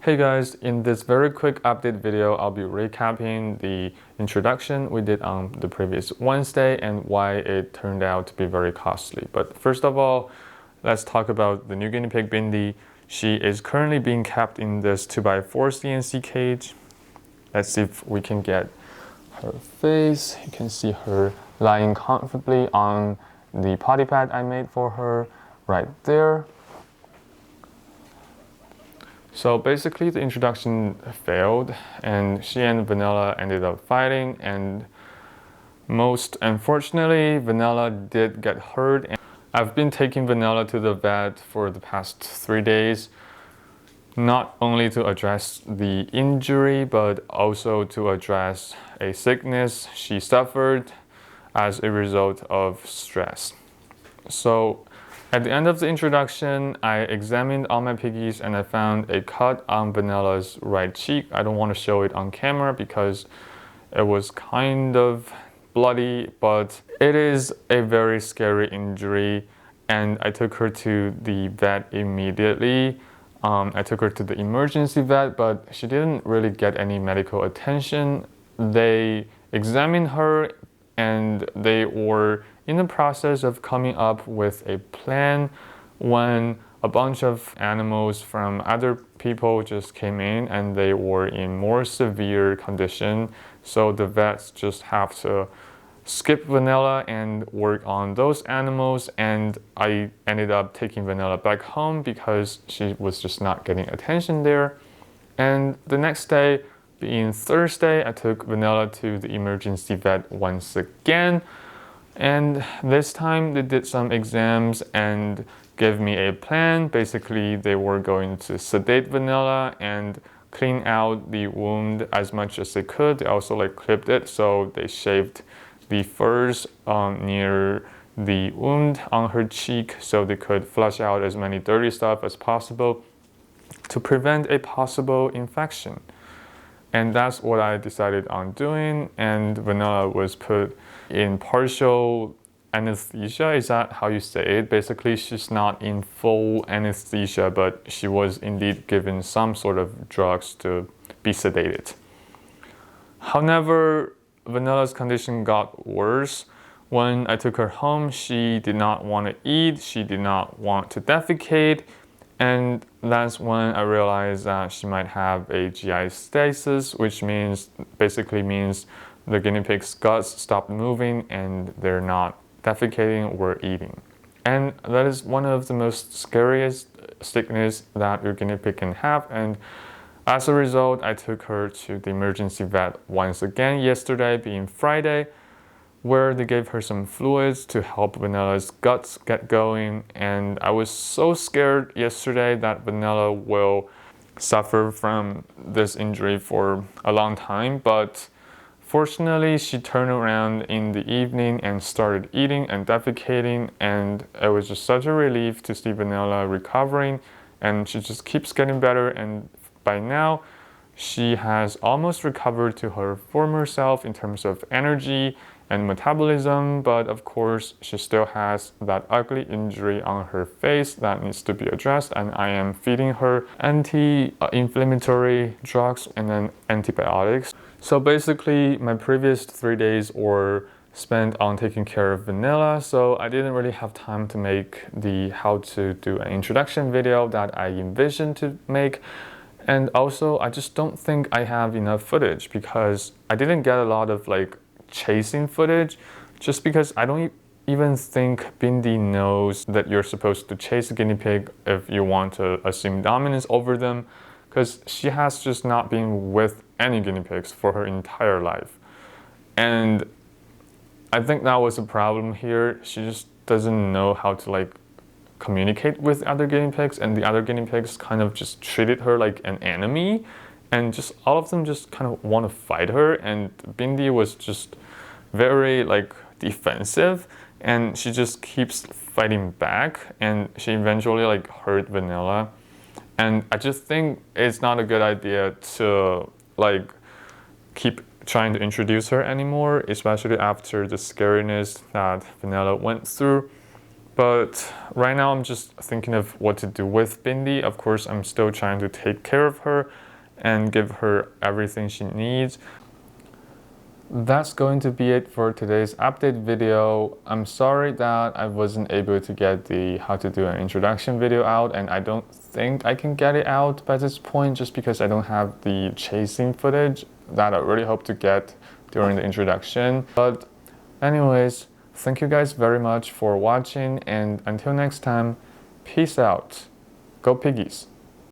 Hey guys, in this very quick update video, I'll be recapping the introduction we did on the previous Wednesday and why it turned out to be very costly. But first of all, let's talk about the new guinea pig Bindi. She is currently being kept in this 2x4 CNC cage. Let's see if we can get her face. You can see her lying comfortably on the potty pad I made for her right there. So basically the introduction failed and she and Vanilla ended up fighting, and most unfortunately Vanilla did get hurt. And I've been taking Vanilla to the vet for the past 3 days, not only to address the injury but also to address a sickness she suffered as a result of stress. So at the end of the introduction, I examined all my piggies and I found a cut on Vanilla's right cheek. I don't want to show it on camera because it was kind of bloody, but it is a very scary injury and I took her to the vet immediately. I took her to the emergency vet, but she didn't really get any medical attention. They examined her and they were in the process of coming up with a plan when a bunch of animals from other people just came in and they were in more severe condition. So the vets just have to skip Vanilla and work on those animals, and I ended up taking Vanilla back home because she was just not getting attention there. And the next day, being Thursday, I took Vanilla to the emergency vet once again. And this time they did some exams and gave me a plan. Basically, they were going to sedate Vanilla and clean out the wound as much as they could. They also clipped it, so they shaved the furs near the wound on her cheek so they could flush out as many dirty stuff as possible to prevent a possible infection. And that's what I decided on doing, and Vanilla was put in partial anesthesia. Is that how you say it? Basically, she's not in full anesthesia, but she was indeed given some sort of drugs to be sedated. However, Vanilla's condition got worse. When I took her home, she did not want to eat, she did not want to defecate, and that's when I realized that she might have a GI stasis, which basically means the guinea pig's guts stopped moving and they're not defecating or eating. And that is one of the most scariest sickness that your guinea pig can have. And as a result, I took her to the emergency vet once again yesterday, being Friday, where they gave her some fluids to help Vanilla's guts get going. And I was so scared yesterday that Vanilla will suffer from this injury for a long time, but fortunately she turned around in the evening and started eating and defecating, and it was just such a relief to see Vanilla recovering, and she just keeps getting better, and by now she has almost recovered to her former self in terms of energy and metabolism, but of course she still has that ugly injury on her face that needs to be addressed, and I am feeding her anti-inflammatory drugs and then antibiotics. So basically my previous 3 days were spent on taking care of Vanilla, so I didn't really have time to make the how to do an introduction video that I envisioned to make. And also I just don't think I have enough footage because I didn't get a lot of chasing footage, just because I don't even think Bindi knows that you're supposed to chase a guinea pig if you want to assume dominance over them, because she has just not been with any guinea pigs for her entire life. And I think that was a problem here. She just doesn't know how to communicate with other guinea pigs, and the other guinea pigs kind of just treated her like an enemy, and just all of them just kind of want to fight her, and Bindi was just very defensive, and she just keeps fighting back, and she eventually hurt Vanilla. And I just think it's not a good idea to keep trying to introduce her anymore, especially after the scariness that Vanilla went through. But right now I'm just thinking of what to do with Bindi. Of course, I'm still trying to take care of her and give her everything she needs. That's going to be it for today's update video. I'm sorry that I wasn't able to get the how to do an introduction video out, and I don't think I can get it out by this point just because I don't have the chasing footage that I really hope to get during the introduction. But anyways, thank you guys very much for watching, and until next time, peace out. Go Piggies!